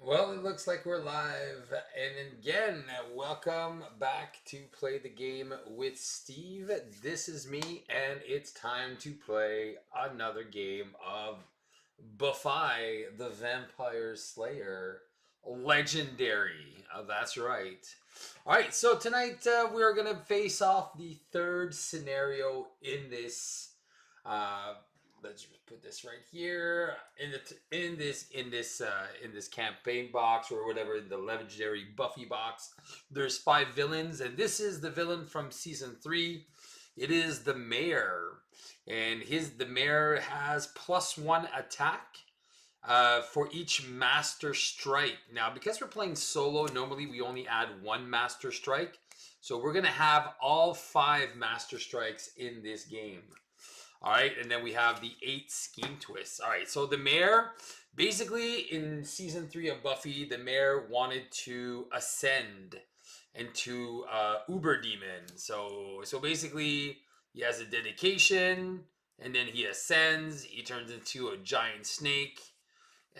Well, it looks like we're live. And again, welcome back to Play the Game with Steve. This is me, and it's time to play another game of Buffy the Vampire Slayer Legendary. That's right. All right, so tonight we're going to face off the third scenario in this uh, let's put this right here in this campaign box or whatever, the legendary Buffy box. There's 5 villains, and this is the villain from season 3. It is the mayor, and the mayor has +1 attack for each master strike. Now, because we're playing solo, normally we only add 1 master strike, so we're gonna have all 5 master strikes in this game. All right, and then we have the 8 scheme twists. All right, so the mayor, basically in season 3 of Buffy, the mayor wanted to ascend into Uber Demon. So basically, he has a dedication, and then he ascends. He turns into a giant snake,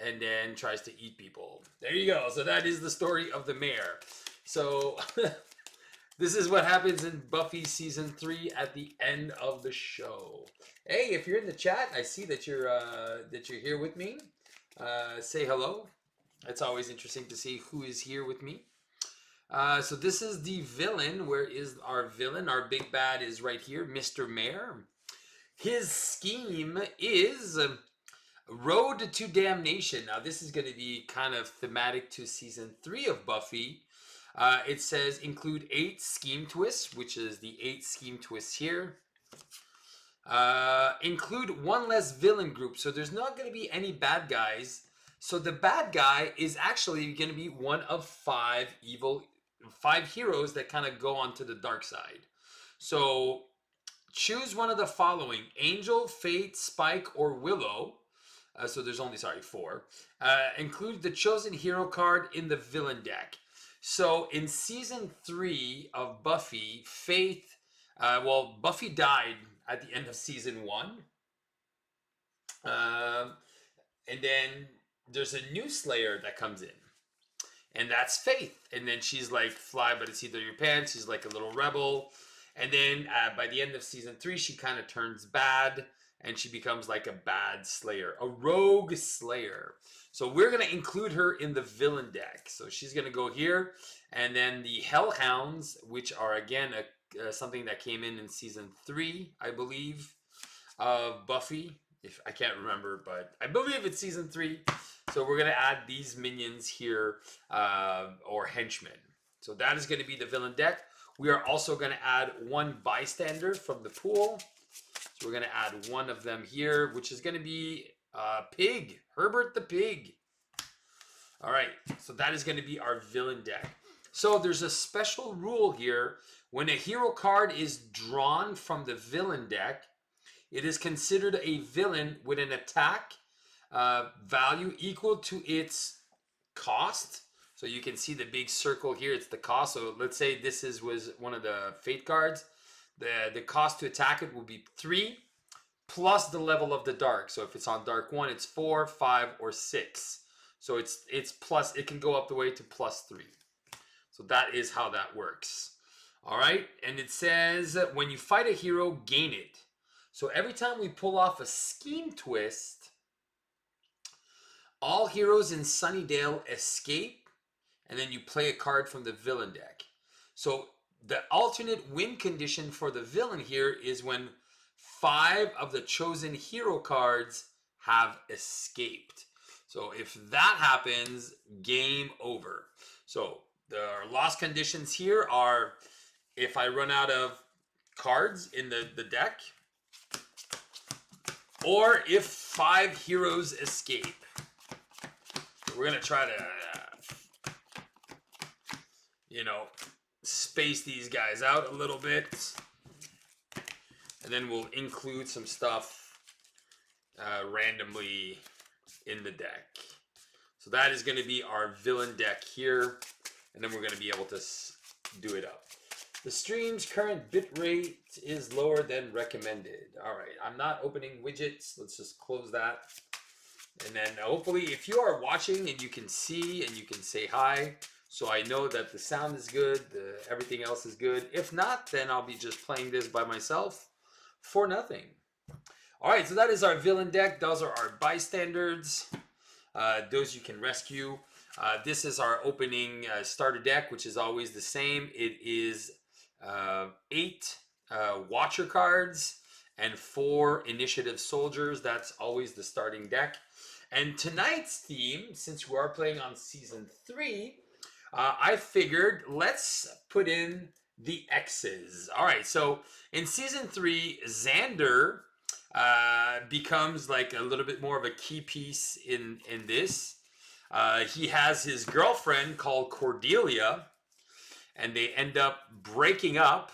and then tries to eat people. There you go. So that is the story of the mayor. So this is what happens in Buffy season 3 at the end of the show. Hey, if you're in the chat, I see that you're here with me. Say hello. It's always interesting to see who is here with me. So this is the villain. Where is our villain? Our big bad is right here, Mr. Mayor. His scheme is Road to Damnation. Now, this is going to be kind of thematic to season 3 of Buffy. It says include 8 scheme twists, which is the 8 scheme twists here. Include 1 less villain group. So there's not going to be any bad guys. So the bad guy is actually going to be one of 5 heroes that kind of go onto the dark side. So choose one of the following: Angel, Fate, Spike, or Willow. So there's only, 4. Include the chosen hero card in the villain deck. So in season 3 of Buffy, Faith, Buffy died at the end of season 1. And then there's a new Slayer that comes in, and that's Faith. And then she's like, fly, but it's either your pants. She's like a little rebel. And then by the end of season 3, she kind of turns bad, and she becomes like a bad Slayer, a rogue Slayer. So we're going to include her in the villain deck. So she's going to go here. And then the Hellhounds, which are, again, something that came in season 3, I believe, of Buffy. If I can't remember, but I believe it's season 3. So we're going to add these minions here, or henchmen. So that is going to be the villain deck. We are also going to add 1 bystander from the pool. So we're going to add 1 of them here, which is going to be Pig, Herbert the Pig. All right, so that is going to be our villain deck. So there's a special rule here. When a hero card is drawn from the villain deck, it is considered a villain with an attack value equal to its cost. So you can see the big circle here. It's the cost. So let's say this was one of the Fate cards. The cost to attack it will be 3 plus the level of the dark. So if it's on dark 1, it's 4, 5, or 6. So it's plus. It can go up the way to +3. So that is how that works. All right, and it says when you fight a hero, gain it. So every time we pull off a scheme twist, all heroes in Sunnydale escape, and then you play a card from the villain deck. So the alternate win condition for the villain here is when 5 of the chosen hero cards have escaped. So if that happens, game over. So the loss conditions here are if I run out of cards in the deck, or if 5 heroes escape. We're going to try to, space these guys out a little bit. And then we'll include some stuff randomly in the deck. So that is going to be our villain deck here. And then we're going to be able to do it up. The stream's current bit rate is lower than recommended. All right, I'm not opening widgets. Let's just close that. And then hopefully, if you are watching and you can see and you can say hi, so I know that the sound is good, everything else is good. If not, then I'll be just playing this by myself for nothing. All right, so that is our villain deck. Those are our bystanders. Those you can rescue. This is our opening starter deck, which is always the same. It is 8 Watcher cards and 4 Initiative Soldiers. That's always the starting deck. And tonight's theme, since we are playing on Season 3, I figured let's put in the X's. All right, so in Season 3, Xander becomes like a little bit more of a key piece in this. He has his girlfriend called Cordelia, and they end up breaking up.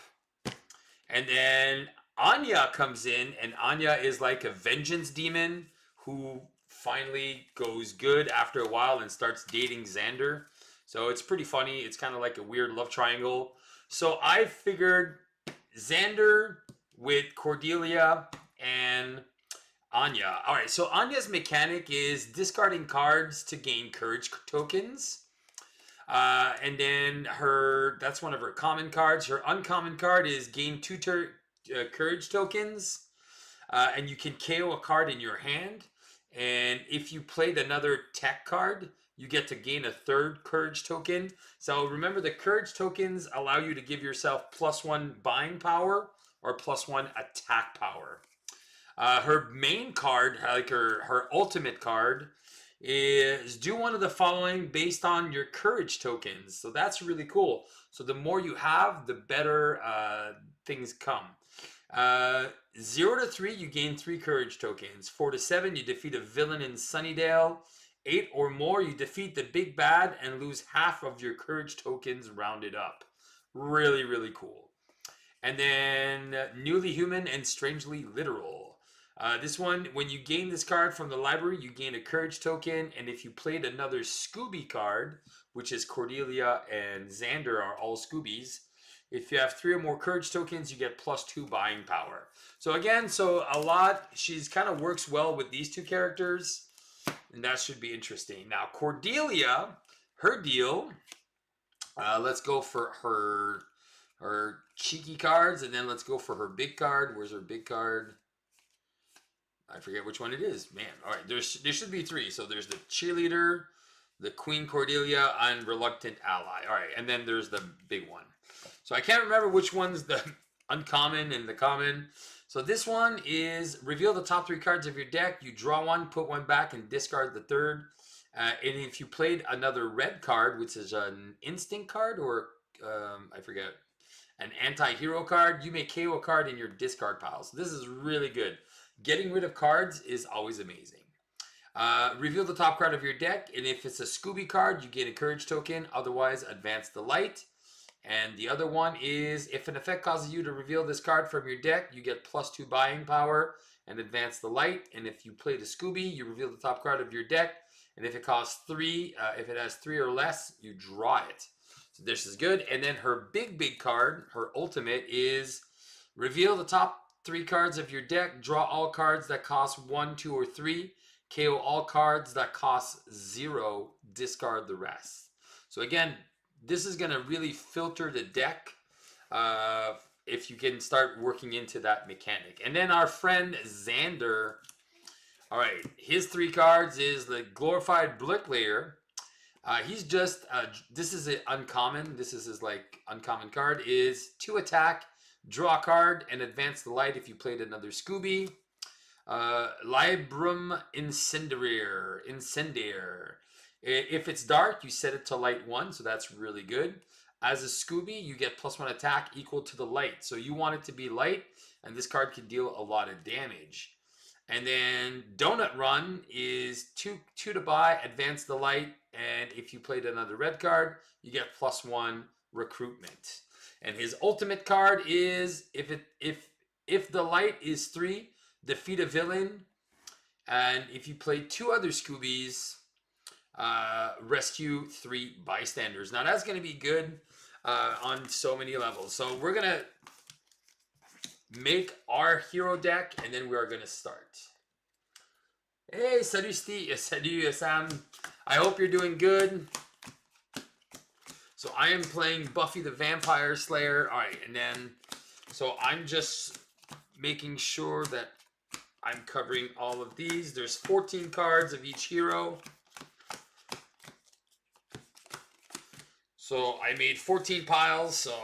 And then Anya comes in, and Anya is like a vengeance demon who finally goes good after a while and starts dating Xander. So it's pretty funny. It's kind of like a weird love triangle. So I figured Xander with Cordelia and Anya. All right, so Anya's mechanic is discarding cards to gain courage tokens. And then that's one of her common cards. Her uncommon card is gain 2 courage tokens. And you can KO a card in your hand. And if you played another tech card, you get to gain a 3rd courage token. So remember, the courage tokens allow you to give yourself +1 buying power or +1 attack power. Her main card, like her ultimate card, is do one of the following based on your courage tokens. So that's really cool. So the more you have, the better things come. 0 to 3, you gain 3 courage tokens. 4 to 7, you defeat a villain in Sunnydale. 8 or more, you defeat the big bad and lose half of your courage tokens rounded up. Really, really cool. And then Newly Human and Strangely Literal. This one, when you gain this card from the library, you gain a courage token. And if you played another Scooby card, which is Cordelia and Xander are all Scoobies, if you have 3 or more courage tokens, you get +2 buying power. So again, she's kind of works well with these 2 characters. And that should be interesting. Now, Cordelia, her deal, let's go for her cheeky cards, and then let's go for her big card. Where's her big card? I forget which one it is. Man, all right, there should be 3. So there's the cheerleader, the Queen Cordelia, and reluctant ally. All right, and then there's the big one. So I can't remember which one's the uncommon and the common. So this one is reveal the top 3 cards of your deck. You draw 1, put 1 back, and discard the 3rd. And if you played another red card, which is an instinct card or I forget, an anti-hero card, you may KO a card in your discard pile. So this is really good. Getting rid of cards is always amazing. Reveal the top card of your deck, and if it's a Scooby card, you gain a courage token. Otherwise, advance the light. And the other one is if an effect causes you to reveal this card from your deck, you get +2 buying power and advance the light. And if you play the Scooby, you reveal the top card of your deck. And if it costs 3, if it has 3 or less, you draw it. So this is good. And then her big card, her ultimate, is reveal the top 3 cards of your deck. Draw all cards that cost 1, 2, or 3. KO all cards that cost 0. Discard the rest. So again, this is going to really filter the deck if you can start working into that mechanic. And then our friend Xander, all right, his 3 cards is the Glorified Bricklayer. He's just, this is an uncommon. This is his like uncommon card, is 2 attack, draw a card, and advance the light if you played another Scooby. Librum Incendiaire. If it's dark, you set it to light 1, so that's really good. As a Scooby, you get +1 attack equal to the light. So you want it to be light, and this card can deal a lot of damage. And then Donut Run is 2 to buy, advance the light, and if you played another red card, you get +1 recruitment. And his ultimate card is if the light is 3, defeat a villain, and if you play 2 other Scoobies, rescue 3 bystanders. Now that's going to be good on so many levels. So we're going to make our hero deck, and then we are going to start. Hey, salut Steve, salut Sam. I hope you're doing good. So I am playing Buffy the Vampire Slayer. All right, and then so I'm just making sure that I'm covering all of these. There's 14 cards of each hero. So I made 14 piles, so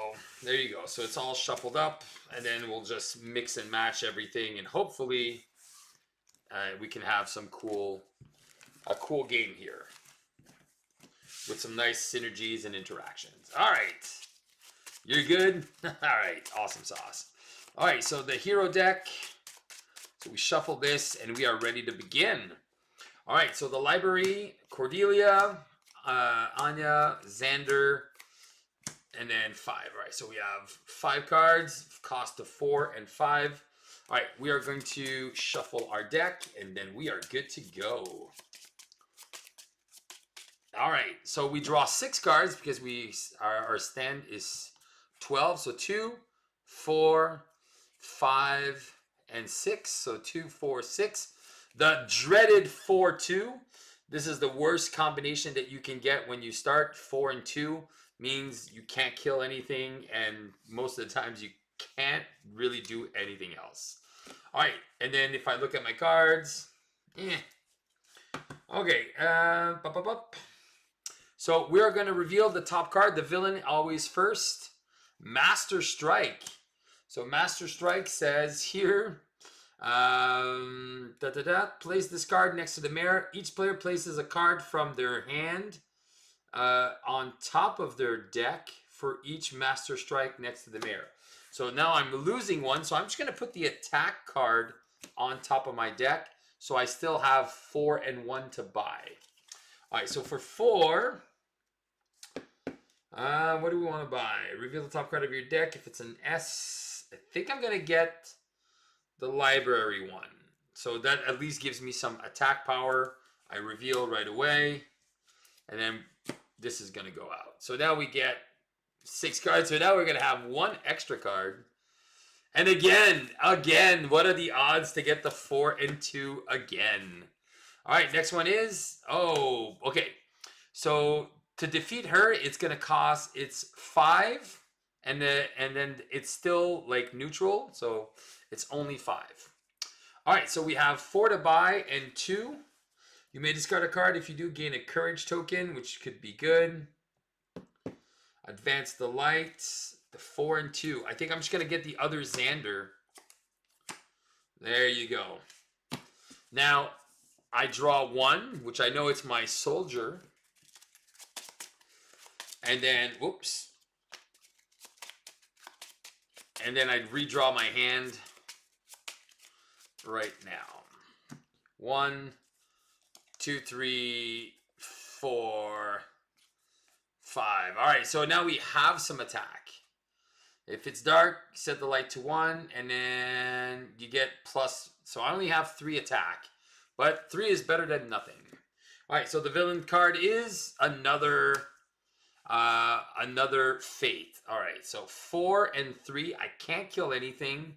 there you go. So it's all shuffled up, and then we'll just mix and match everything, and hopefully we can have a cool game here with some nice synergies and interactions. All right, you're good. All right, awesome sauce. All right, so the hero deck. So we shuffle this, and we are ready to begin. All right, so the library: Cordelia, Anya, Xander, and then 5. All right, so we have 5 cards, cost of 4 and 5. All right, we are going to shuffle our deck, and then we are good to go. All right, so we draw 6 cards because our stand is 12. So 2, 4, 5, and 6. So 2, 4, 6. The dreaded 4-2. This is the worst combination that you can get when you start. 4 and 2 means you can't kill anything, and most of the times you can't really do anything else. All right, and then if I look at my cards, okay. So we are going to reveal the top card. The villain always first. Master Strike. So Master Strike says here, place this card next to the mirror. Each player places a card from their hand on top of their deck for each Master Strike next to the mirror. So now I'm losing one, so I'm just going to put the attack card on top of my deck, so I still have 4 and 1 to buy. All right, so for 4, what do we want to buy? Reveal the top card of your deck. If it's an S, I think I'm going to get the library one. So that at least gives me some attack power. I reveal right away, and then this is going to go out. So now we get 6 cards. So now we're going to have 1 extra card. And again, what are the odds to get the 4 and 2 again? All right, next one is, okay. So to defeat her, it's going to cost, it's 5, and then it's still like neutral. So it's only 5. All right, so we have 4 to buy and 2. You may discard a card. If you do, gain a courage token, which could be good. Advance the lights. The 4 and 2. I think I'm just going to get the other Xander. There you go. Now, I draw 1, which I know it's my soldier. And then, whoops. And then I redraw my hand right now. 1, 2, 3, 4, 5. All right, so now we have some attack. If it's dark, set the light to 1, and then you get plus. So I only have 3 attack, but 3 is better than nothing. All right, so the villain card is another Fate. All right, so 4 and 3, I can't kill anything.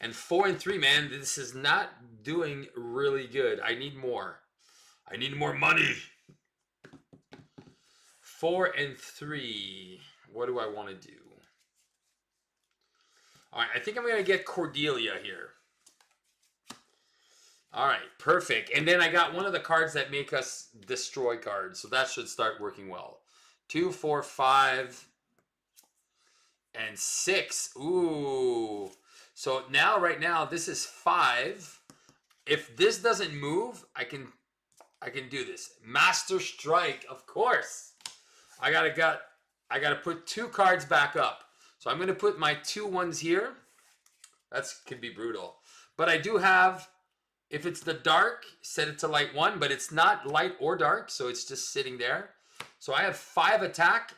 And 4 and 3, man, this is not doing really good. I need more. I need more money. 4 and 3. What do I want to do? All right, I think I'm going to get Cordelia here. All right, perfect. And then I got one of the cards that make us destroy cards. So that should start working well. 2, 4, 5, and 6. Ooh. So now, right now, this is 5. If this doesn't move, I can do this. Master Strike, of course. I gotta put 2 cards back up. So I'm gonna put my 2 ones here. That's could be brutal. But I do have, if it's the dark, set it to light 1, but it's not light or dark, so it's just sitting there. So I have 5 attack,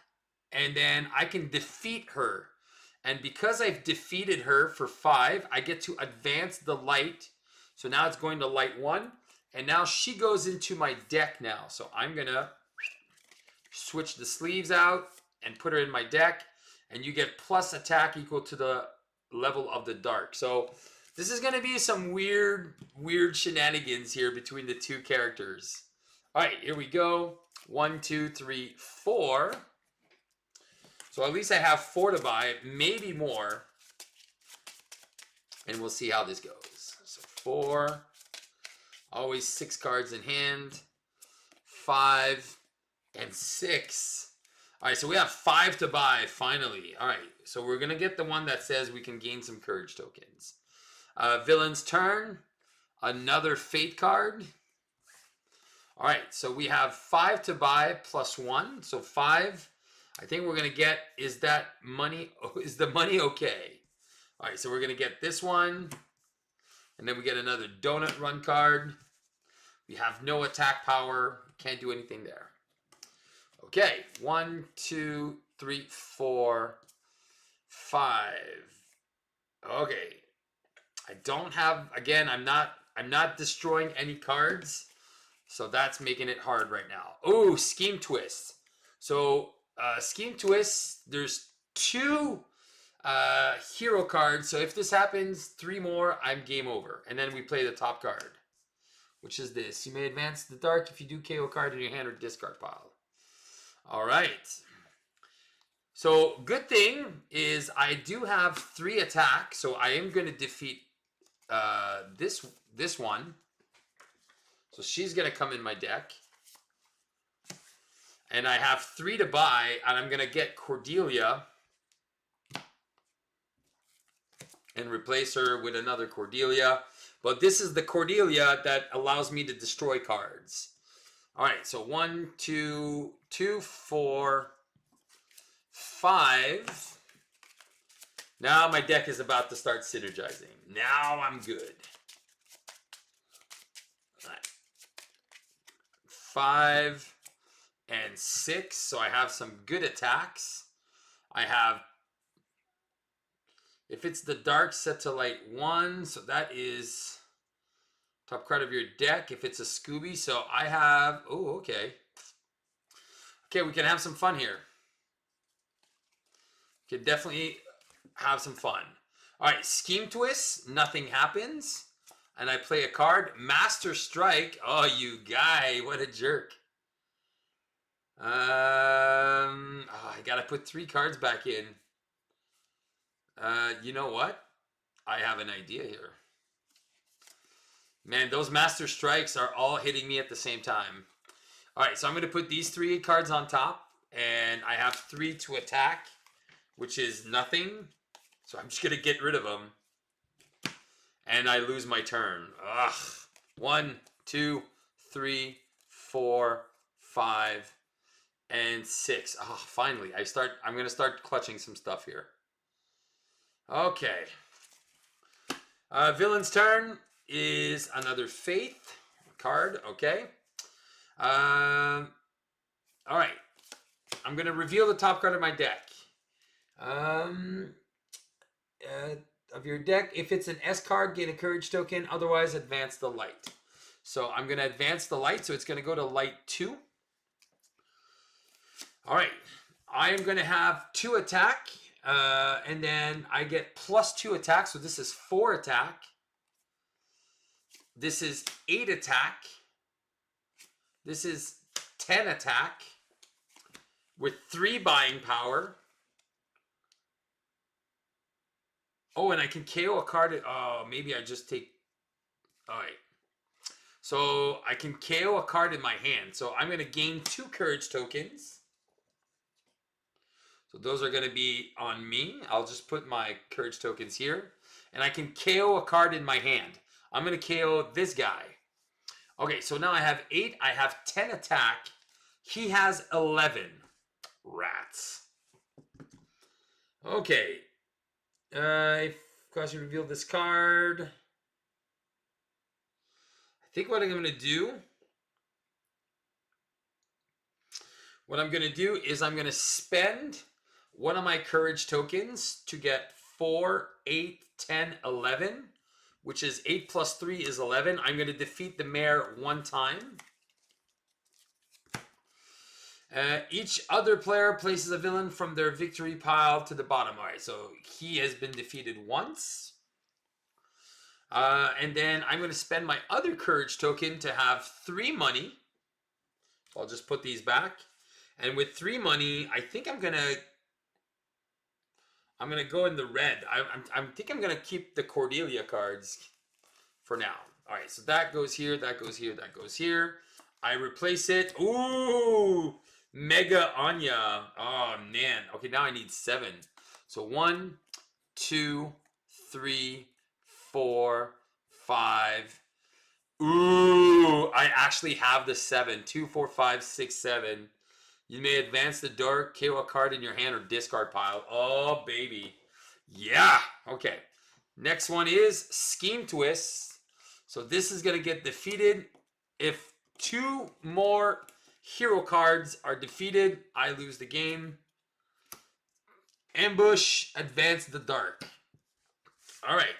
and then I can defeat her. And because I've defeated her for 5, I get to advance the light. So now it's going to light 1. And now she goes into my deck now. So I'm going to switch the sleeves out and put her in my deck. And you get plus attack equal to the level of the dark. So This is going to be some weird shenanigans here between the two characters. All right, here we go. 1, 2, 3, 4. So at least I have 4 to buy, maybe more. And we'll see how this goes. So 4. Always 6 cards in hand. 5 and 6. All right, so we have 5 to buy, finally. All right, so we're going to get the one that says we can gain some courage tokens. Villain's turn. Another fate card. All right, so we have 5 to buy plus 1. So 5. I think we're going to get, is that money, is the money okay? All right, so we're going to get this one. And then we get another donut run card. We have no attack power. Can't do anything there. Okay, 1, 2, 3, 4, 5. Okay. I don't have, again, I'm not destroying any cards. So that's making it hard right now. Oh, Scheme Twist. So, Scheme Twist, there's 2 hero cards. So if this happens, 3 more, I'm game over. And then we play the top card, which is this. You may advance the dark if you do KO card in your hand or discard pile. All right. So good thing is I do have 3 attack. So I am going to defeat this one. So she's going to come in my deck. And I have 3 to buy, and I'm going to get Cordelia and replace her with another Cordelia. But this is the Cordelia that allows me to destroy cards. All right, so 1, 2, 4, 5. Now my deck is about to start synergizing. Now I'm good. All right. 5 and 6, so I have some good attacks. I have, if it's the dark, set to light 1, so that is top card of your deck. If it's a Scooby, so I have, oh, okay. Okay, we can have some fun here. Can definitely have some fun. All right, Scheme Twist, nothing happens. And I play a card, Master Strike. Oh, you guy, what a jerk. I gotta put 3 cards back in. You know what? I have an idea here. Man, those Master Strikes are all hitting me at the same time. All right, so I'm going to put these 3 cards on top. And I have 3 to attack, which is nothing. So I'm just going to get rid of them. And I lose my turn. Ugh. 1, 2, 3, 4, 5, and 6. Oh, finally. I'm going to start clutching some stuff here. Okay. Villain's turn is another Faith card. Okay. All right. I'm going to reveal the top card of my deck. Of your deck, if it's an S card, gain a courage token. Otherwise, advance the light. So I'm going to advance the light. So it's going to go to light 2. All right. I am going to have 2 attack. And then I get plus 2 attack. So this is 4 attack. This is 8 attack. This is 10 attack. With 3 buying power. Oh, and I can KO a card. Oh, maybe I just take... All right. So I can KO a card in my hand. So I'm going to gain 2 courage tokens. So those are going to be on me. I'll just put my courage tokens here. And I can KO a card in my hand. I'm going to KO this guy. Okay, so now I have 8. I have 10 attack. He has 11. Rats. Okay. Of course, you revealed this card. I think what I'm going to do... What I'm going to do is I'm going to spend one of my courage tokens to get 4, 8, 10, 11, which is 8 plus 3 is 11. I'm going to defeat the mayor 1 time. Each other player places a villain from their victory pile to the bottom. All right, so he has been defeated once. And then I'm going to spend my other courage token to have 3 money. So I'll just put these back. And with 3 money, I think I'm gonna go in the red. I think I'm gonna keep the Cordelia cards for now. All right, so that goes here, that goes here, that goes here. I replace it. Ooh, Mega Anya. Oh man. Okay, now I need 7. So 1, 2, 3, 4, 5. Ooh, I actually have the 7. 2, 4, 5, 6, 7. You may advance the dark, KO a card in your hand or discard pile. Oh, baby. Yeah. Okay. Next one is Scheme Twist. So this is going to get defeated. If 2 more hero cards are defeated, I lose the game. Ambush, advance the dark. All right.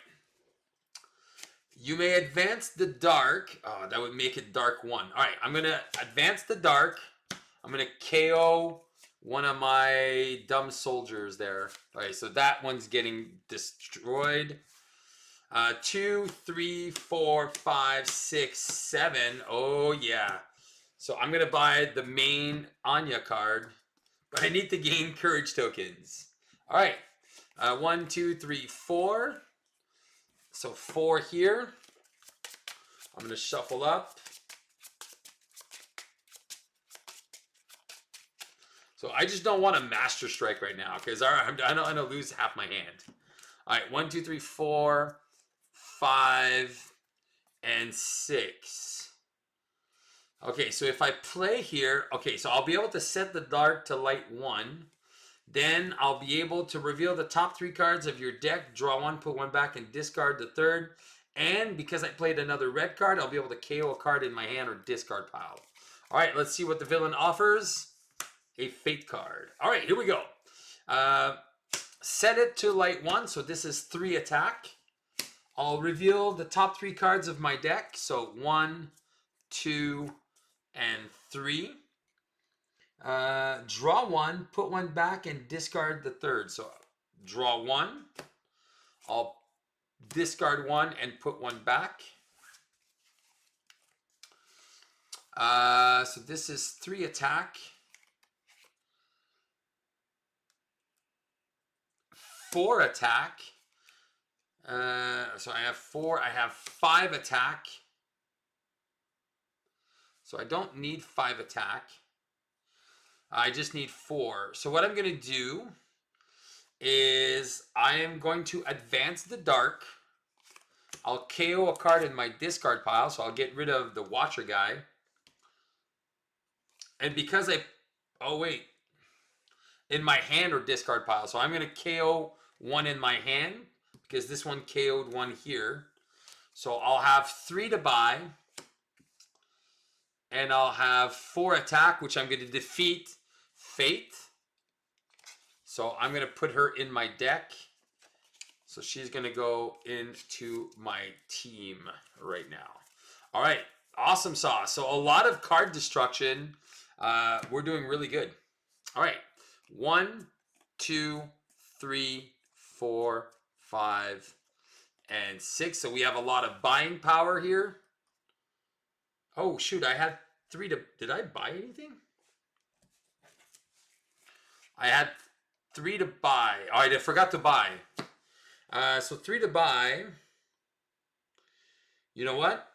You may advance the dark. Oh, that would make it dark 1. All right. I'm going to advance the dark. I'm going to KO one of my dumb soldiers there. All right, so that one's getting destroyed. 2, 3, 4, 5, 6, 7. Oh, yeah. So I'm going to buy the main Anya card, but I need to gain courage tokens. All right. 1, 2, 3, 4. So 4 here. I'm going to shuffle up. So I just don't want a Master Strike right now because I'm going to lose half my hand. All right, 1, 2, 3, 4, 5, and 6. Okay, so if I play here, okay, so I'll be able to set the dark to light 1. Then I'll be able to reveal the top 3 cards of your deck, draw 1, put 1 back, and discard the 3rd. And because I played another red card, I'll be able to KO a card in my hand or discard pile. All right, let's see what the villain offers. A fate card. All right, here we go. Set it to light 1, so this is 3 attack. I'll reveal the top 3 cards of my deck, so 1, 2, and 3. Draw 1, put 1 back, and discard the 3rd. So draw 1. I'll discard 1 and put 1 back. So this is 3 attack. 4 attack. So I have 4. I have 5 attack. So I don't need 5 attack. I just need 4. So what I'm going to do is I am going to advance the dark. I'll KO a card in my discard pile, so I'll get rid of the Watcher guy. And because oh wait, in my hand or discard pile. So I'm going to KO 1 in my hand because this one KO'd 1 here. So I'll have 3 to buy. And I'll have 4 attack, which I'm going to defeat Fate. So I'm going to put her in my deck. So she's going to go into my team right now. All right. Awesome sauce. So a lot of card destruction. We're doing really good. All right. 1, 2, 3, 4, 5, and 6. So we have a lot of buying power here. Oh, shoot. I had 3 to... Did I buy anything? I had 3 to buy. All right, I forgot to buy. So 3 to buy. You know what?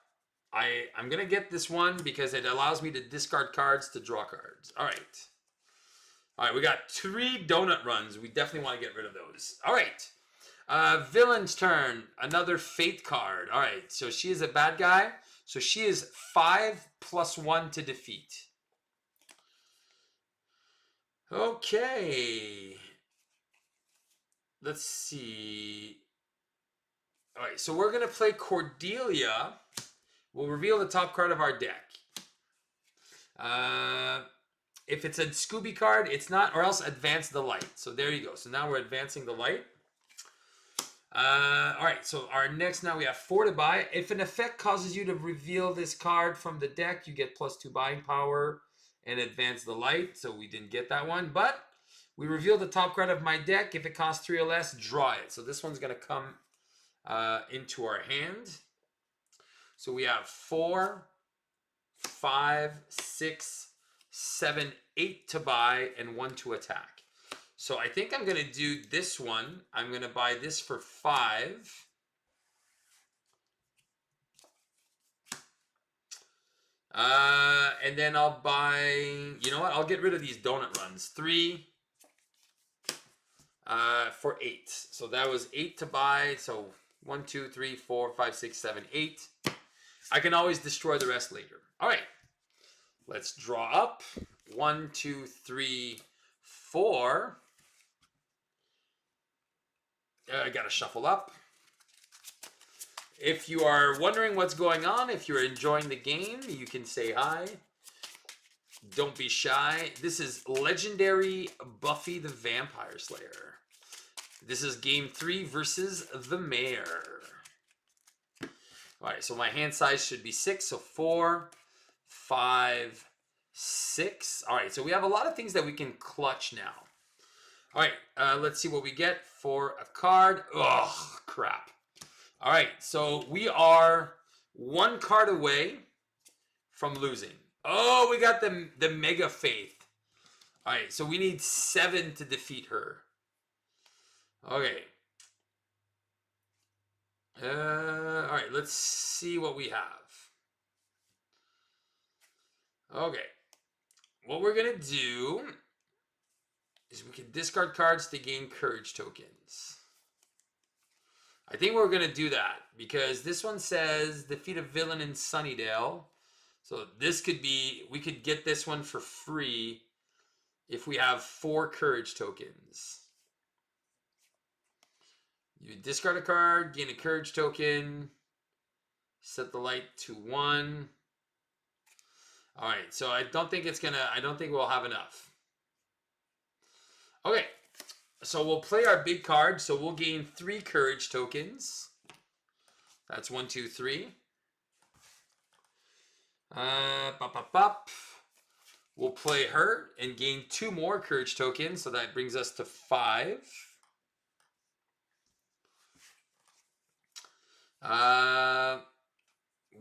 I'm going to get this one because it allows me to discard cards to draw cards. All right. All right, we got 3 donut runs. We definitely want to get rid of those. All right. Villain's turn. Another Fate card. All right, so she is a bad guy. So she is 5 + 1 to defeat. Okay. Let's see. All right, so we're going to play Cordelia. We'll reveal the top card of our deck. If it's a Scooby card, it's not, or else advance the light. So there you go. So now we're advancing the light. All right, so our next, now we have 4 to buy. If an effect causes you to reveal this card from the deck, you get +2 buying power and advance the light. So we didn't get that one, but we reveal the top card of my deck. If it costs 3 or less, draw it. So this one's going to come into our hand. So we have 4, 5, 6, 7, 8 to buy and 1 to attack. So I think I'm going to do this one. I'm going to buy this for 5. And then I'll buy, you know what? I'll get rid of these donut runs. 3 for 8. So that was 8 to buy. So 1, 2, 3, 4, 5, 6, 7, 8. I can always destroy the rest later. All right. Let's draw up. 1, 2, 3, 4. I got to shuffle up. If you are wondering what's going on, if you're enjoying the game, you can say hi. Don't be shy. This is Legendary Buffy the Vampire Slayer. This is game 3 versus the Mayor. All right, so my hand size should be 6. So 4, 5, 6. All right, so we have a lot of things that we can clutch now. All right, let's see what we get for a card. Oh, crap. All right, so we are 1 card away from losing. Oh, we got the Mega Faith. All right, so we need 7 to defeat her. Okay. All right, let's see what we have. Okay. What we're going to do is we can discard cards to gain courage tokens. I think we're going to do that because this one says defeat a villain in Sunnydale. So this could be, we could get this one for free if we have 4 courage tokens. You discard a card, gain a courage token, set the light to 1. All right, so I don't think we'll have enough. Okay, so we'll play our big card. So we'll gain 3 courage tokens. That's 1, 2, 3. We'll play her and gain 2 more courage tokens. So that brings us to 5.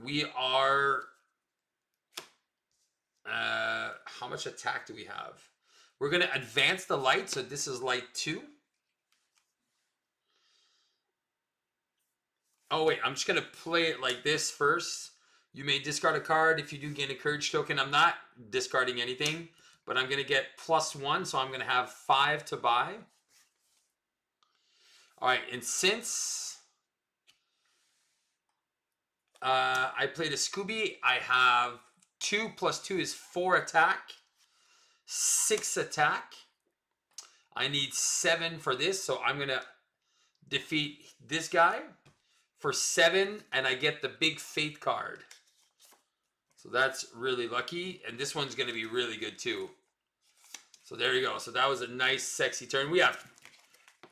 We are... how much attack do we have? We're going to advance the light. So this is light 2. Oh, wait. I'm just going to play it like this first. You may discard a card if you do gain a courage token. I'm not discarding anything, but I'm going to get +1. So I'm going to have 5 to buy. All right. And since I played a Scooby, I have 2 + 2 is 4 attack. 6 attack. I need 7 for this, so I'm going to defeat this guy for 7, and I get the big Fate card. So that's really lucky, and this one's going to be really good too. So there you go. So that was a nice, sexy turn. We have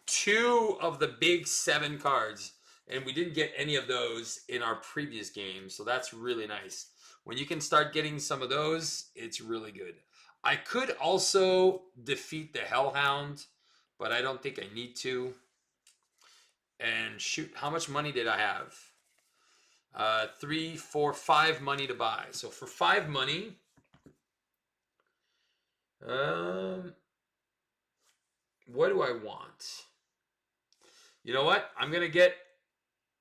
2 of the big 7 cards, and we didn't get any of those in our previous game, so that's really nice. When you can start getting some of those, it's really good. I could also defeat the Hellhound, but I don't think I need to. And shoot, how much money did I have? 3, 4, 5 money to buy. So for 5 money, what do I want? You know what? I'm going to get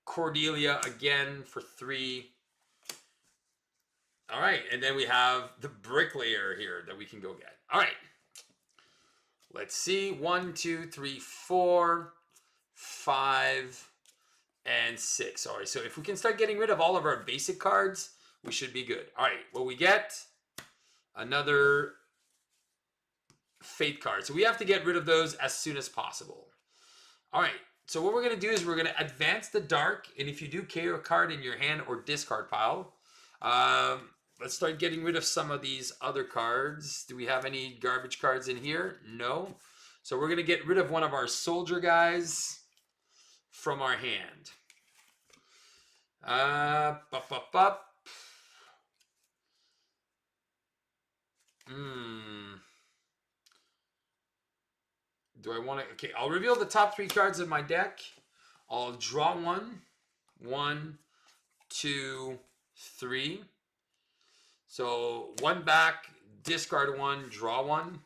Cordelia again for 3. All right, and then we have the Bricklayer here that we can go get. All right. Let's see. 1, 2, 3, 4, 5, and 6. All right, so if we can start getting rid of all of our basic cards, we should be good. All right, well, we get another Fate card. So we have to get rid of those as soon as possible. All right, so what we're going to do is we're going to advance the dark, and if you do KO a card in your hand or discard pile, let's start getting rid of some of these other cards. Do we have any garbage cards in here? No. So we're going to get rid of one of our soldier guys from our hand. Do I want to... Okay, I'll reveal the top 3 cards of my deck. I'll draw one. 1, 2, 3. So one back, discard one, draw one.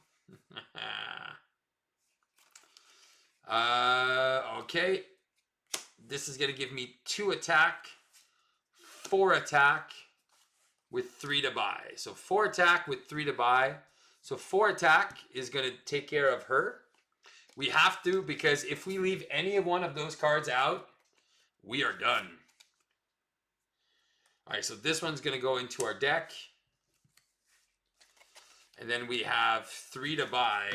Okay. This is going to give me 2 attack, 4 attack with 3 to buy. So 4 attack with 3 to buy. So 4 attack is going to take care of her. We have to, because if we leave any one of those cards out, we are done. All right, so this one's going to go into our deck. And then we have 3 to buy.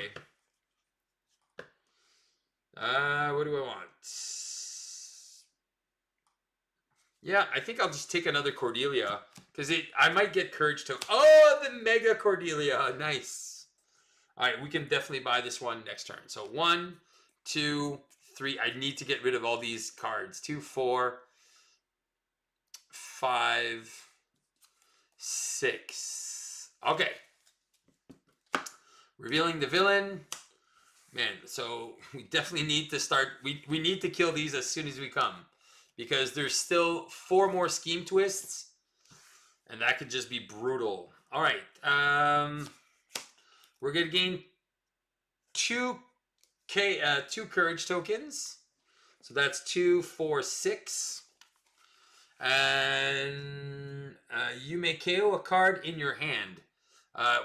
What do I want? Yeah, I think I'll just take another Cordelia. Because I might get Courage to... Oh, the Mega Cordelia. Nice. All right, we can definitely buy this one next turn. So 1, 2, 3. I need to get rid of all these cards. 2, 4, 5, 6. Okay. Revealing the villain. Man, so we definitely need to start... We need to kill these as soon as we come. Because there's still 4 more scheme twists. And that could just be brutal. All right. We're going to gain 2 courage tokens. So that's 2, 4, 6. And you may KO a card in your hand.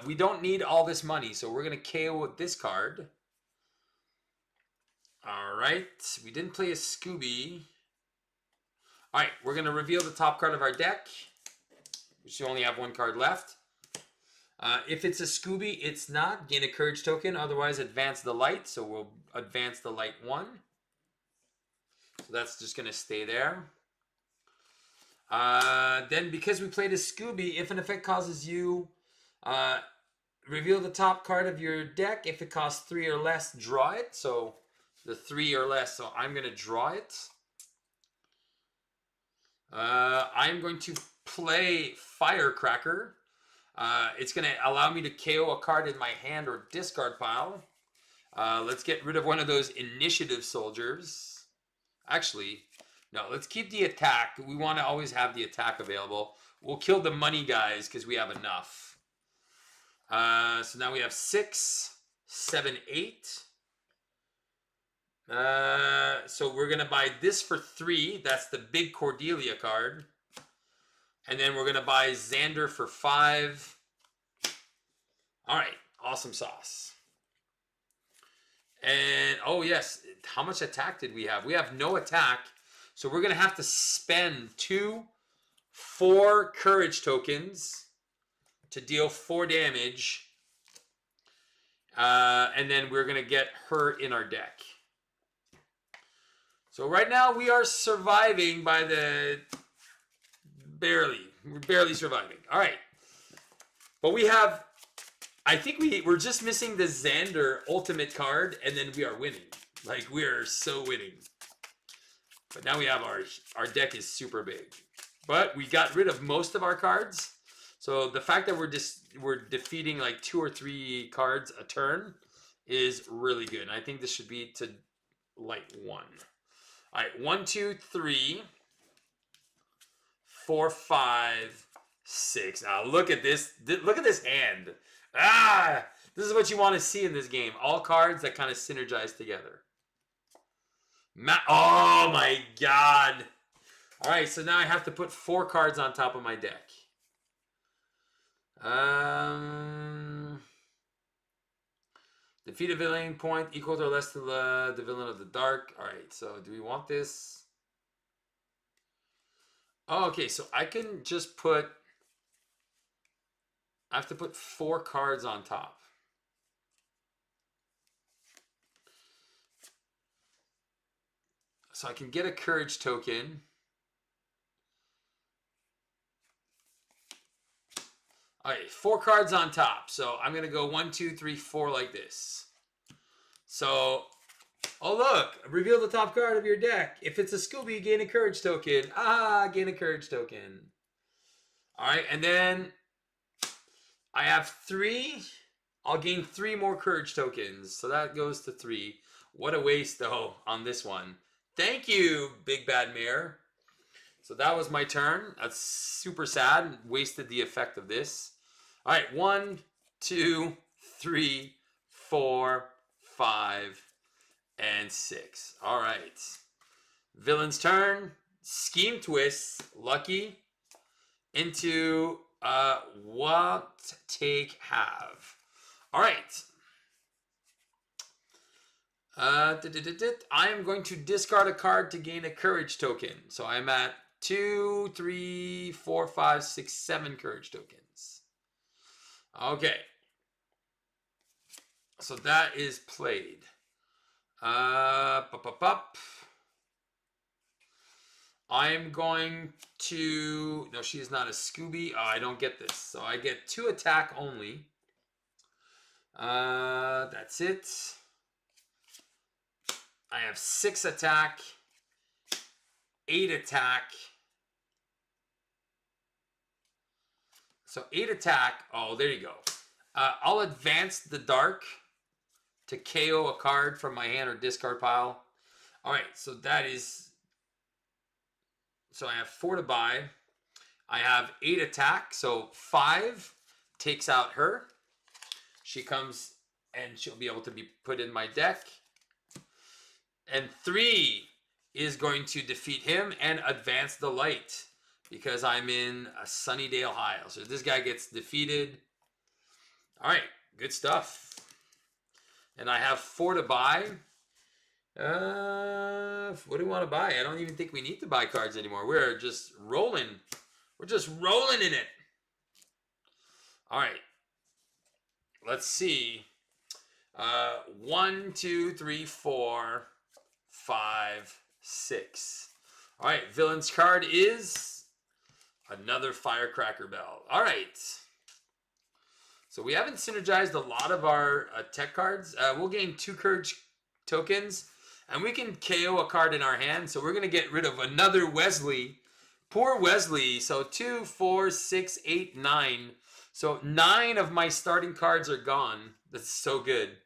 We don't need all this money, so we're going to KO this card. All right. We didn't play a Scooby. All right. We're going to reveal the top card of our deck. We should only have 1 card left. If it's a Scooby, it's not. Gain a courage token. Otherwise, advance the light. So we'll advance the light 1. So that's just going to stay there. Then because we played a Scooby, if an effect causes you... reveal the top card of your deck. If it costs 3 or less, draw it. So the 3 or less. So I'm going to draw it. I'm going to play Firecracker. It's going to allow me to KO a card in my hand or discard pile. Let's get rid of one of those initiative soldiers. Actually, no, let's keep the attack. We want to always have the attack available. We'll kill the money guys because we have enough. So now we have 6, 7, 8. So we're going to buy this for 3. That's the big Cordelia card. And then we're going to buy Xander for 5. All right. Awesome sauce. And, oh yes, how much attack did we have? We have no attack. So we're going to have to spend 2, 4 courage tokens to deal 4 damage. And then we're going to get her in our deck. So right now we are surviving by the... We're barely surviving. All right. But we have... I think we're just missing the Xander ultimate card, and then we are winning. Like, we are so winning. But now we have our deck is super big. But we got rid of most of our cards. So the fact that we're defeating like 2 or 3 cards a turn is really good. And I think this should be to light 1. All right, 1, 2, 3, 4, 5, 6. Now look at this. Look at this hand. This is what you want to see in this game. All cards that kind of synergize together. Oh my god. All right, so now I have to put 4 cards on top of my deck. Defeat a villain point equal to or less to the villain of the dark. All right, so do we want this? Oh, okay, so I can just put... I have to put 4 cards on top. So I can get a courage token. All right, 4 cards on top. So I'm going to go 1, 2, 3, 4 like this. So, oh look, reveal the top card of your deck. If it's a Scooby, gain a courage token. Gain a courage token. All right, and then I have 3. I'll gain 3 more courage tokens. So that goes to 3. What a waste, though, on this one. Thank you, Big Bad Mayor. So that was my turn. That's super sad. Wasted the effect of this. All right, 1, 2, 3, 4, 5, and 6. All right. Villain's turn. Scheme twist. Lucky. Into what take have. All right. I am going to discard a card to gain a courage token. So I'm at 2, 3, 4, 5, 6, 7 courage tokens. Okay. So that is played. I'm going to... No, she is not a Scooby. Oh, I don't get this. So I get 2 attack only. That's it. I have 6 attack, 8 attack. So 8 attack. Oh, there you go. I'll advance the dark to KO a card from my hand or discard pile. All right, so that is... So I have 4 to buy. I have 8 attack, so 5 takes out her. She comes and she'll be able to be put in my deck. And 3 is going to defeat him and advance the light because I'm in a Sunnydale High. So this guy gets defeated. All right, good stuff. And I have 4 to buy. What do we want to buy? I don't even think we need to buy cards anymore. We're just rolling. We're just rolling in it. All right. Let's see. 1, 2, 3, 4, 5, 6. All right. Villain's card is another Firecracker Bell. All right. So we haven't synergized a lot of our tech cards. We'll gain 2 courage tokens. And we can KO a card in our hand. So we're going to get rid of another Wesley. Poor Wesley. So 2, 4, 6, 8, 9. So 9 of my starting cards are gone. That's so good.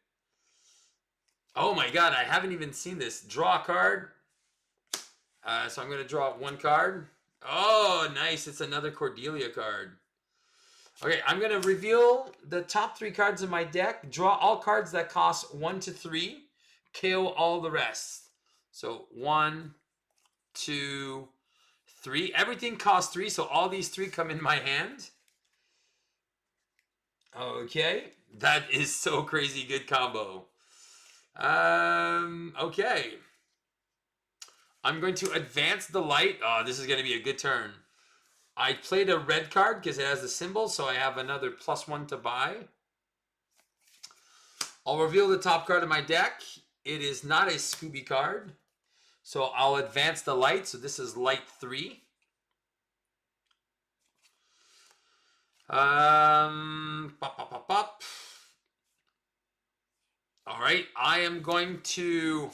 Oh my god, I haven't even seen this. Draw a card. So I'm going to draw 1 card. Oh, nice. It's another Cordelia card. Okay, I'm going to reveal the top 3 cards in my deck. Draw all cards that cost 1 to 3. KO all the rest. So 1, 2, 3. Everything costs 3, so all these 3 come in my hand. Okay, that is so crazy good combo. Okay. I'm going to advance the light. Oh, this is going to be a good turn. I played a red card because it has the symbol, so I have another +1 to buy. I'll reveal the top card of my deck. It is not a Scooby card. So I'll advance the light. So this is light 3. All right. I am going to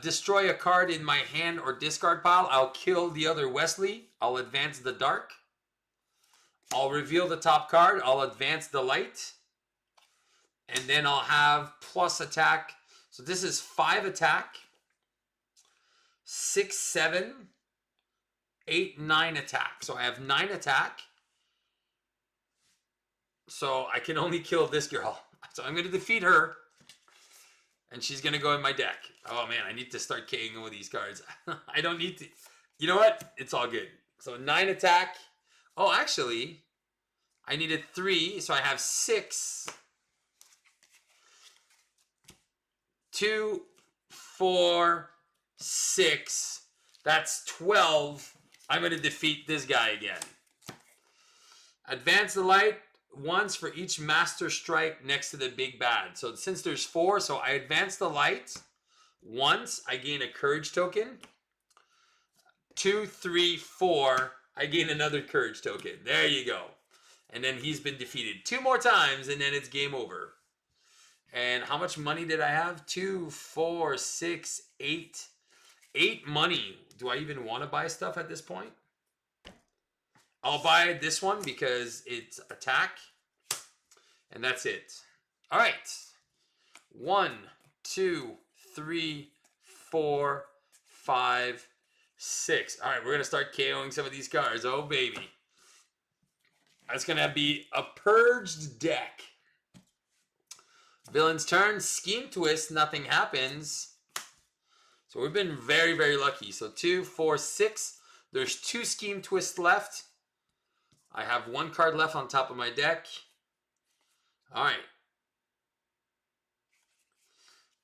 destroy a card in my hand or discard pile. I'll kill the other Wesley. I'll advance the dark. I'll reveal the top card. I'll advance the light. And then I'll have plus attack. So this is 5 attack, 6, 7, 8, 9 attack. So I have 9 attack. So I can only kill this girl. So I'm going to defeat her. And she's going to go in my deck. Oh man, I need to start KOing with these cards. I don't need to. You know what? It's all good. So 9 attack. Oh, actually, I needed 3. So I have 6. 2, 4, 6. That's 12. I'm going to defeat this guy again. Advance the light once for each master strike next to the big bad. So since there's 4, so I advance the light once. I gain a courage token. 2, 3, 4. I gain another courage token. There you go. And then he's been defeated 2 more times, and then it's game over. And how much money did I have? 2, 4, 6, 8. 8 money. Do I even want to buy stuff at this point? I'll buy this one because it's attack. And that's it. All right. 1, 2, 3, 4, 5, 6. All right, we're going to start KOing some of these cards. Oh, baby. That's going to be a purged deck. Villain's turn. Scheme twist. Nothing happens. So we've been very, very lucky. So 2, 4, 6. There's 2 scheme twists left. I have 1 card left on top of my deck. All right.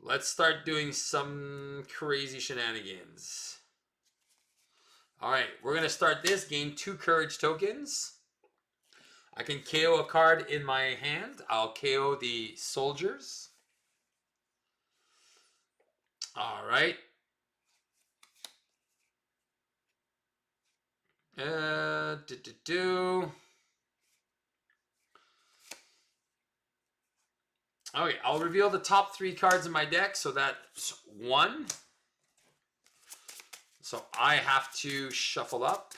Let's start doing some crazy shenanigans. All right, we're going to start this. Gain 2 courage tokens. I can KO a card in my hand. I'll KO the soldiers. All right. Okay, I'll reveal the top 3 cards in my deck. So that's 1. So I have to shuffle up.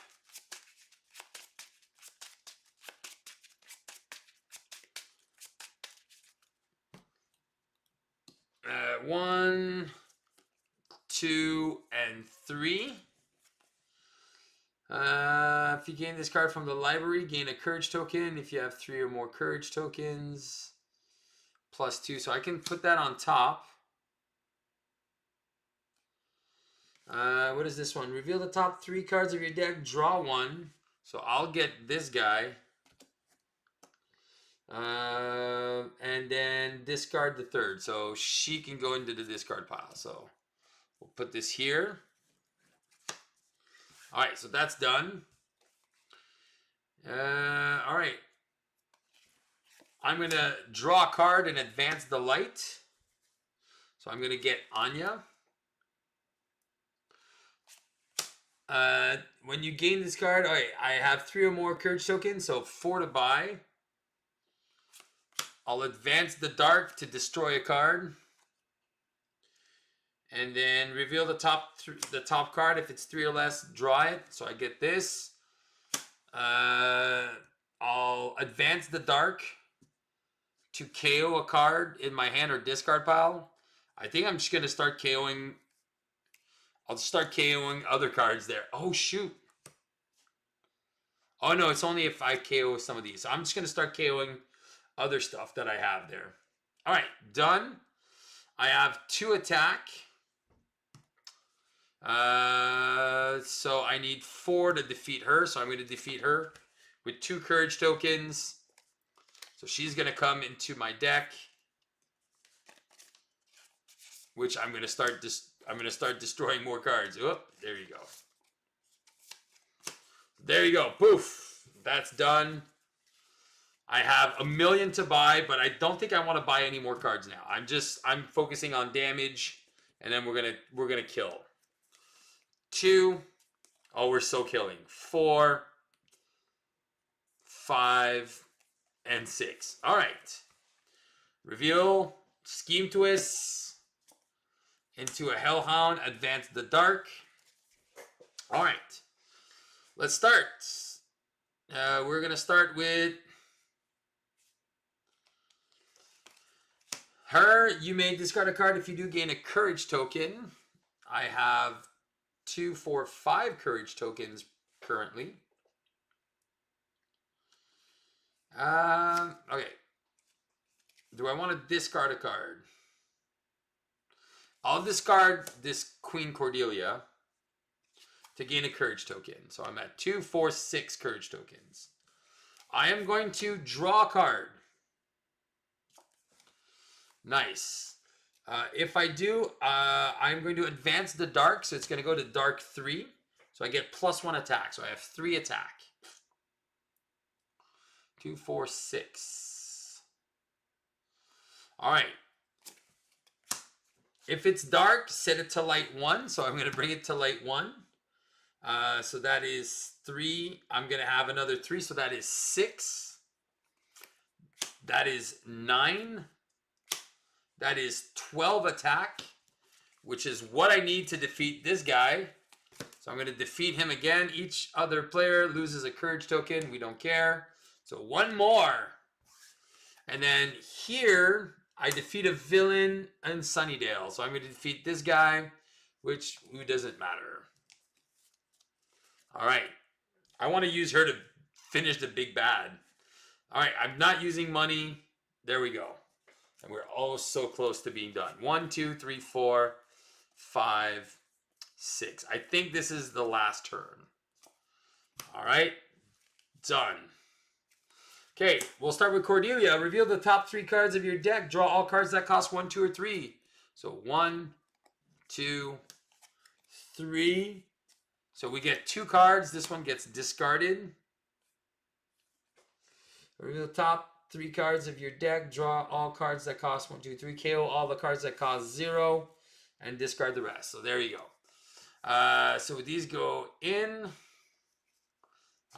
One, 2, and 3. If you gain this card from the library, gain a courage token. If you have 3 or more courage tokens, +2. So I can put that on top. What is this one? Reveal the top 3 cards of your deck. Draw 1. So I'll get this guy. And then discard the 3rd. So she can go into the discard pile. So we'll put this here. All right, so that's done. All right. I'm going to draw a card and advance the light. So I'm going to get Anya. When you gain this card, all right, I have 3 or more courage tokens, so 4 to buy. I'll advance the dark to destroy a card. And then reveal the top card. If it's 3 or less, draw it. So I get this. I'll advance the dark to KO a card in my hand or discard pile. I think I'm just going to start KOing. I'll start KOing other cards there. Oh, shoot. Oh, no, it's only if I KO some of these. So I'm just going to start KOing other stuff that I have there. All right, done. I have 2 attack. So I need 4 to defeat her. So I'm going to defeat her with 2 courage tokens. So she's going to come into my deck, which I'm going to start destroying more cards. Oop, there you go. There you go. Poof. That's done. I have 1 million to buy, but I don't think I want to buy any more cards now. I'm focusing on damage, and then we're gonna kill. 2. Oh, we're so killing. 4, 5, and 6. All right. Reveal scheme twists into a hellhound. Advance the dark. All right. Let's start. We're gonna start with her. You may discard a card if you do gain a courage token. I have 2, 4, 5 courage tokens currently. Okay. Do I want to discard a card? I'll discard this Queen Cordelia to gain a courage token. So I'm at 2, 4, 6 courage tokens. I am going to draw a card. Nice. If I do, I'm going to advance the dark. So it's going to go to dark 3. So I get +1 attack. So I have 3 attack. 2, 4, 6. All right. If it's dark, set it to light 1. So I'm going to bring it to light 1. So that is 3. I'm going to have another 3. So that is 6. That is 9. That is 12 attack, which is what I need to defeat this guy. So I'm going to defeat him again. Each other player loses a courage token. We don't care. So 1 more. And then here, I defeat a villain in Sunnydale. So I'm going to defeat this guy who doesn't matter. All right. I want to use her to finish the big bad. All right. I'm not using money. There we go. And we're all so close to being done. 1, 2, 3, 4, 5, 6. I think this is the last turn. All right. Done. Okay, we'll start with Cordelia. Reveal the top 3 cards of your deck. Draw all cards that cost 1, 2, or 3. So 1, 2, 3. So we get 2 cards. This one gets discarded. Reveal the top 3 cards of your deck. Draw all cards that cost 1, 2, 3. KO all the cards that cost 0. And discard the rest. So there you go. So these go in.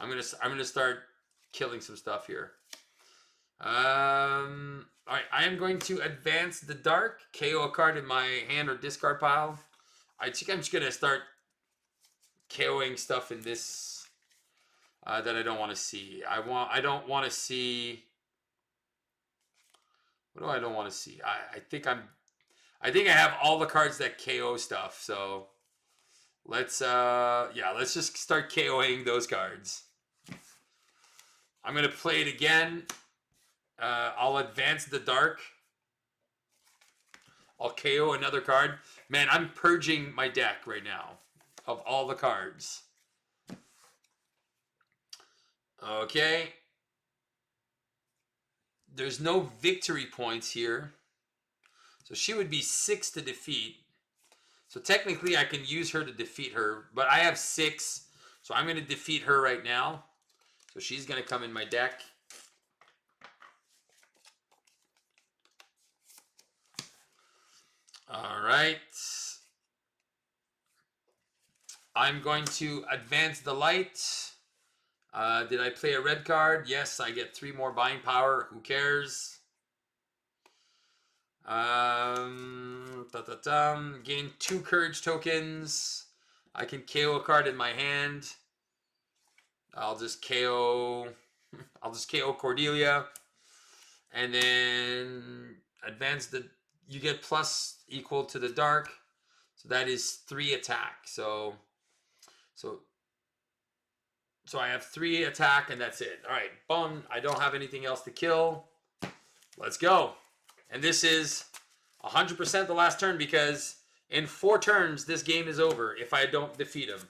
I'm gonna start killing some stuff here. All right, I am going to advance the dark, KO a card in my hand or discard pile. I think I'm just gonna start KOing stuff in this that I don't want to see. I don't want to see. What do I don't want to see? I think I have all the cards that KO stuff. So let's just start KOing those cards. I'm gonna play it again. I'll advance the dark. I'll KO another card. Man, I'm purging my deck right now of all the cards. Okay. There's no victory points here. So she would be 6 to defeat. So technically I can use her to defeat her. But I have 6. So I'm going to defeat her right now. So she's going to come in my deck. All right. I'm going to advance the light. Did I play a red card? Yes, I get 3 more buying power. Who cares? Gain 2 courage tokens. I can KO a card in my hand. I'll just KO Cordelia. And then advance the... You get plus equal to the dark. So that is 3 attack. So I have 3 attack and that's it. All right, boom. I don't have anything else to kill. Let's go. And this is 100% the last turn because in 4 turns, this game is over if I don't defeat him.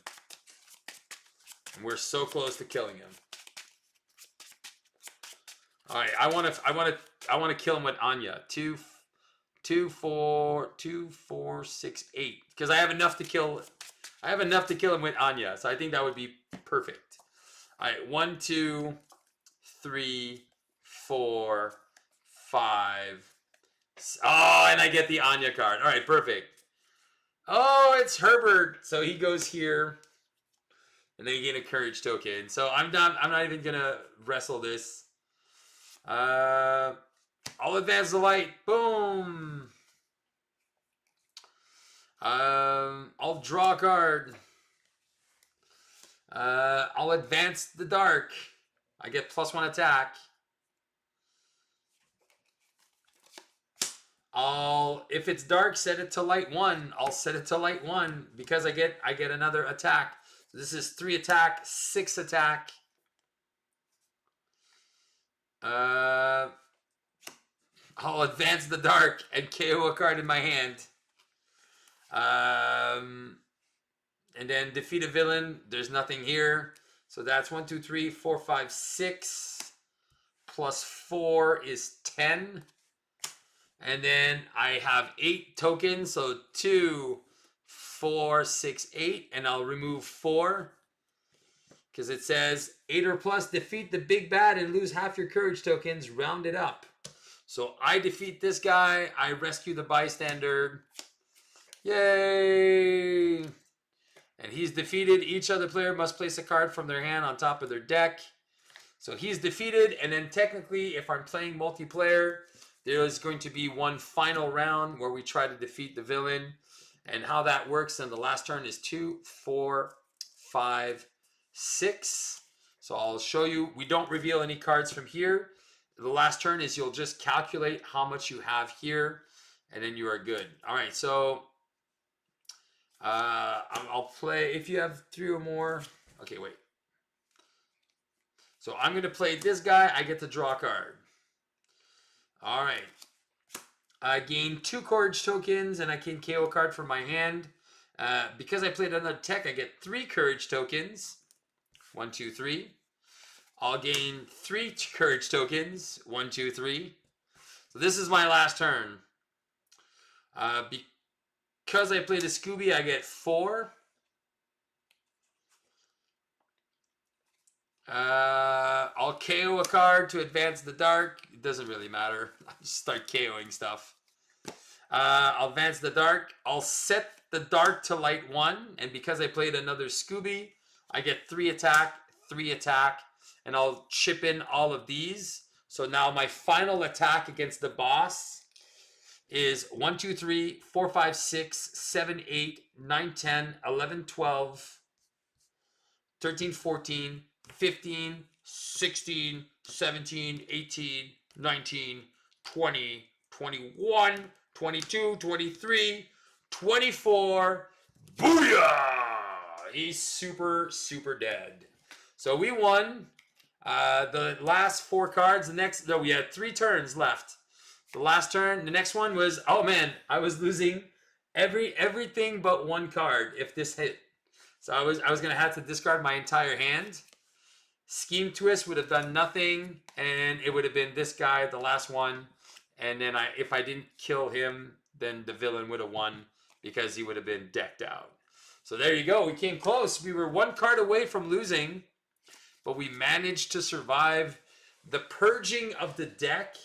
And we're so close to killing him. All right, I want to kill him with Anya. 2, 4, 6, 8. Because I have enough to kill. I have enough to kill him with Anya, so I think that would be perfect. All right, 1, 2, 3, 4, 5. Oh, and I get the Anya card. All right, perfect. Oh, it's Herbert. So he goes here, and then you get a courage token. So I'm not even gonna wrestle this. I'll advance the light. Boom. I'll draw a card. I'll advance the dark. I get +1 attack. If it's dark, set it to light 1. I'll set it to light 1 because I get another attack. So this is 3 attack, 6 attack. I'll advance the dark and KO a card in my hand. And then defeat a villain. There's nothing here. So that's 1, 2, 3, 4, 5, 6. Plus 4 is 10. And then I have 8 tokens. So 2, 4, 6, 8. And I'll remove 4. Because it says 8 or plus, defeat the big bad and lose half your courage tokens. Round it up. So I defeat this guy. I rescue the bystander. Yay! And he's defeated. Each other player must place a card from their hand on top of their deck. So he's defeated. And then technically, if I'm playing multiplayer, there is going to be one final round where we try to defeat the villain. And how that works in the last turn is 2, 4, 5, 6. So I'll show you. We don't reveal any cards from here. The last turn is you'll just calculate how much you have here. And then you are good. All right, so I'll play if you have 3 or more. Okay, wait. So I'm gonna play this guy. I get to draw a card. All right. I gain 2 courage tokens, and I can KO a card from my hand. Because I played another tech, I get 3 courage tokens. 1, 2, 3. I'll gain 3 courage tokens. 1, 2, 3. So this is my last turn. Because I played a Scooby, I get 4. I'll KO a card to advance the dark. It doesn't really matter. I'll just start KOing stuff. I'll advance the dark. I'll set the dark to light 1. And because I played another Scooby, I get 3 attack, 3 attack. And I'll chip in all of these. So now my final attack against the boss is 1, 2, 3, 4, 5, 6, 7, 8, 9, 10, 11, 12, 13, 14, 15, 16, 17, 18, 19, 20, 21, 22, 23, 24. Booyah! He's super, super dead. So we won the last 4 cards. We had 3 turns left. The last turn, the next one was, oh man, I was losing everything but 1 card if this hit. So I was gonna have to discard my entire hand. Scheme Twist would have done nothing, and it would have been this guy, the last one. And then if I didn't kill him, then the villain would have won because he would have been decked out. So there you go. We came close. We were 1 card away from losing, but we managed to survive. The purging of the deck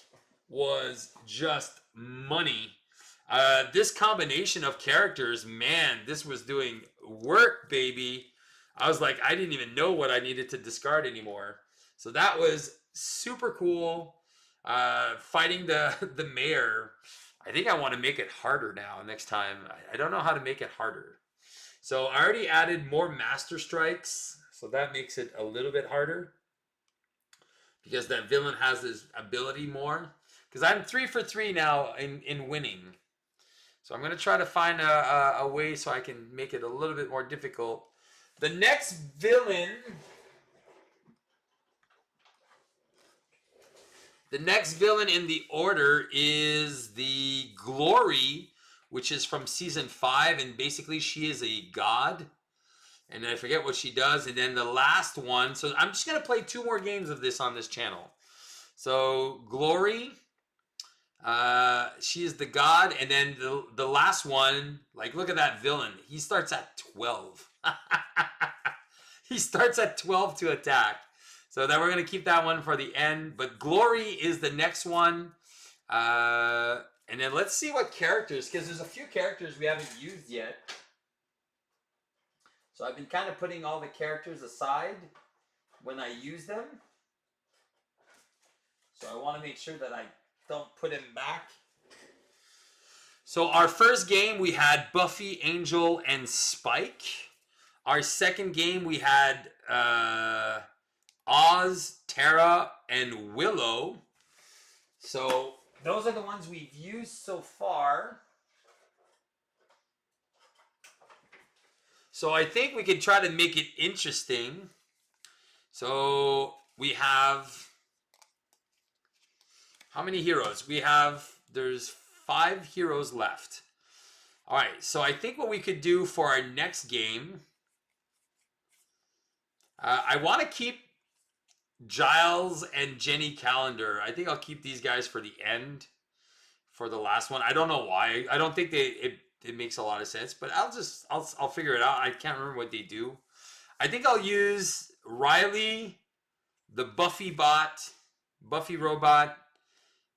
was just money. This combination of characters, man, this was doing work, baby. I was like, I didn't even know what I needed to discard anymore. So that was super cool. Fighting the mayor. I think I want to make it harder now next time. I don't know how to make it harder. So I already added more master strikes. So that makes it a little bit harder. Because that villain has his ability more. Because I'm 3 for 3 now in winning. So I'm going to try to find a way so I can make it a little bit more difficult. The next villain... The next villain in the order is the Glory, which is from season 5. And basically she is a god. And I forget what she does. And then the last one... So I'm just going to play 2 more games of this on this channel. So Glory... she is the god, and then the last one, like, look at that villain. He starts at 12. He starts at 12 to attack. So then we're going to keep that one for the end. But Glory is the next one. And then let's see what characters, because there's a few characters we haven't used yet. So I've been kind of putting all the characters aside when I use them. So I want to make sure that I don't put him back. So our first game we had Buffy, Angel, and Spike. Our second game we had Oz, Tara, and Willow. So those are the ones we've used so far. So I think we could try to make it interesting. So we have... How many heroes? There's 5 heroes left. All right, so I think what we could do for our next game, I want to keep Giles and Jenny Calendar. I think I'll keep these guys for the end, for the last one. I don't know why. I don't think it makes a lot of sense, but I'll figure it out. I can't remember what they do. I think I'll use Riley, the Buffy robot,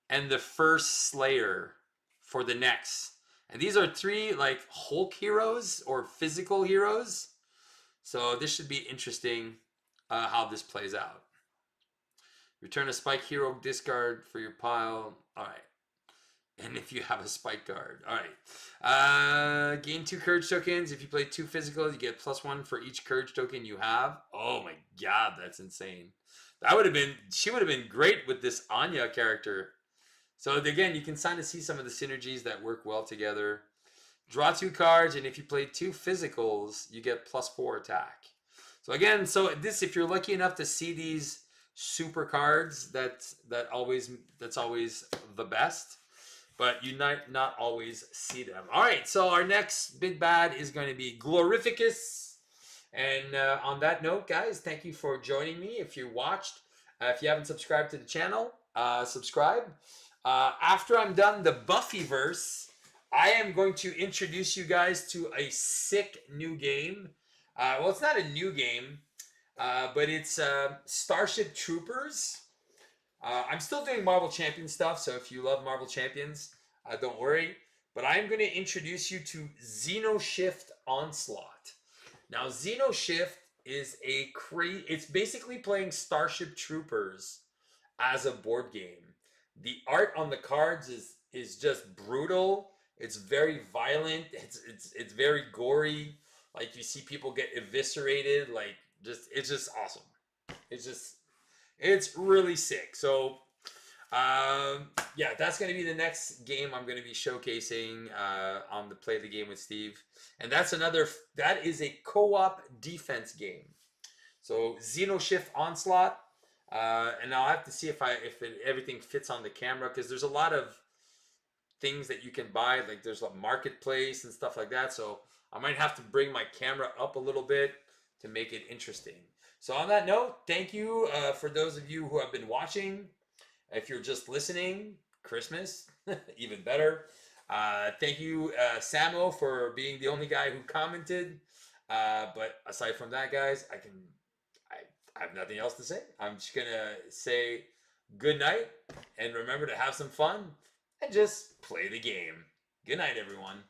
and the first Slayer for the next. And these are 3 like Hulk heroes or physical heroes. So this should be interesting how this plays out. Return a Spike hero discard for your pile. All right. And if you have a Spike card. All right. Gain 2 courage tokens. If you play 2 physicals, you get +1 for each courage token you have. Oh my god, that's insane. She would have been great with this Anya character. So again, you can kind of see some of the synergies that work well together. Draw 2 cards, and if you play 2 physicals, you get +4 attack. So again, so this, if you're lucky enough to see these super cards, that's always the best. But you might not always see them. All right, so our next big bad is going to be Glorificus. And on that note, guys, thank you for joining me. If you watched, if you haven't subscribed to the channel, subscribe. After I'm done the Buffyverse, I am going to introduce you guys to a sick new game. Well, it's not a new game, but it's Starship Troopers. I'm still doing Marvel Champion stuff, so if you love Marvel Champions, don't worry. But I'm going to introduce you to Xenoshift Onslaught. Now, Xenoshift is it's basically playing Starship Troopers as a board game. The art on the cards is just brutal. It's very violent. It's very gory. Like, you see people get eviscerated. Like, it's just awesome. It's really sick. So yeah, that's going to be the next game I'm going to be showcasing on the Play the Game with Steve. And that is a co-op defense game. So Xenoshift Onslaught. And I'll have to see if everything fits on the camera, because there's a lot of things that you can buy. Like, there's a marketplace and stuff like that. So I might have to bring my camera up a little bit to make it interesting. So on that note, thank you for those of you who have been watching. If you're just listening, Christmas, even better. Thank you, Samo, for being the only guy who commented. But aside from that, guys, I have nothing else to say. I'm just going to say good night, and remember to have some fun and just play the game. Good night, everyone.